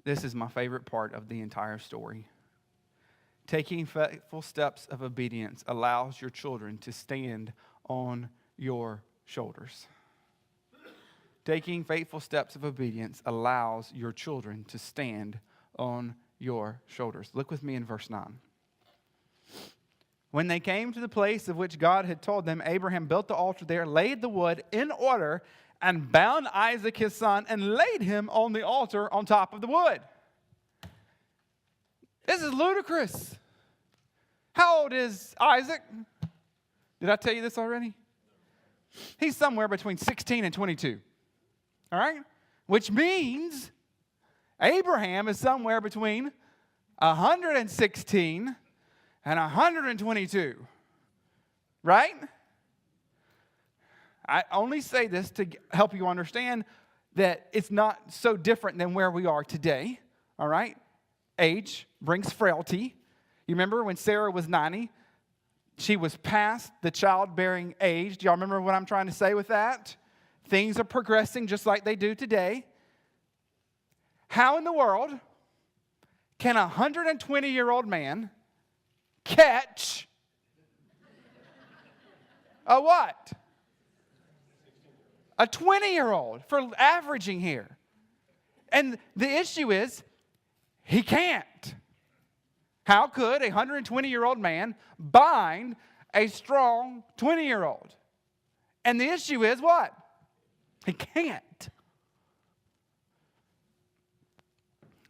This is my favorite part of the entire story. Taking faithful steps of obedience allows your children to stand on your shoulders. Taking faithful steps of obedience allows your children to stand on your shoulders. Look with me in verse 9. When they came to the place of which God had told them, Abraham built the altar there, laid the wood in order, and bound Isaac his son, and laid him on the altar on top of the wood. This is ludicrous. How old is Isaac? Did I tell you this already? He's somewhere between 16 and 22. All right? Which means Abraham is somewhere between 116 and 122. Right? I only say this to help you understand that it's not so different than where we are today. All right? Age brings frailty. You remember when Sarah was 90? She was past the childbearing age. Do y'all remember what I'm trying to say with that? Things are progressing just like they do today. How in the world can a 120-year-old man catch a what? A 20-year-old, for averaging here. And the issue is, he can't. How could a 120-year-old man bind a strong 20-year-old? And the issue is what? He can't.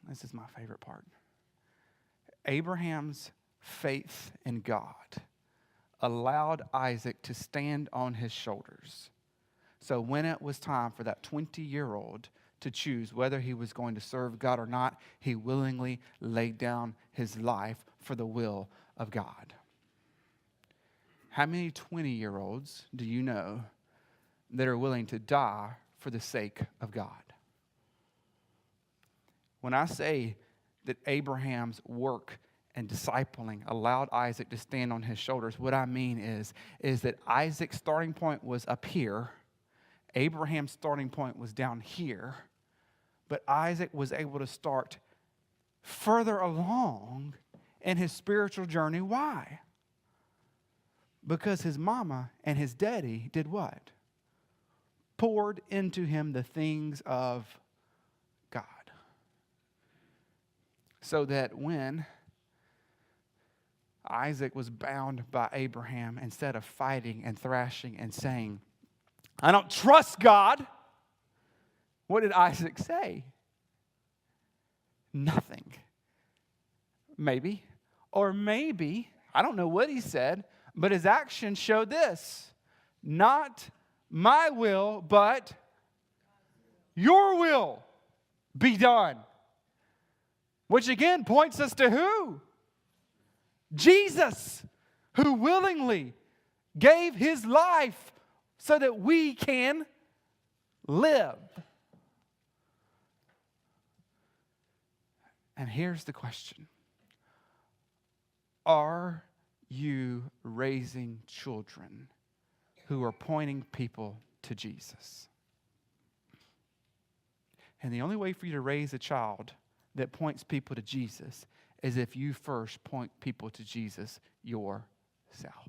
This is my favorite part. Abraham's faith in God allowed Isaac to stand on his shoulders. So when it was time for that 20-year-old to choose whether he was going to serve God or not, he willingly laid down his life for the will of God. How many 20-year-olds do you know that are willing to die for the sake of God? When I say that Abraham's work and discipling allowed Isaac to stand on his shoulders, what I mean is that Isaac's starting point was up here, Abraham's starting point was down here, but Isaac was able to start further along in his spiritual journey. Why? Because his mama and his daddy did what? Poured into him the things of God. So that when Isaac was bound by Abraham, instead of fighting and thrashing and saying, I don't trust God, what did Isaac say? Nothing. Maybe. Or maybe, I don't know what he said, but his actions showed this. Not my will, but your will be done. Which again points us to who? Jesus, who willingly gave his life so that we can live. And here's the question. Are you raising children who are pointing people to Jesus? And the only way for you to raise a child that points people to Jesus is if you first point people to Jesus yourself.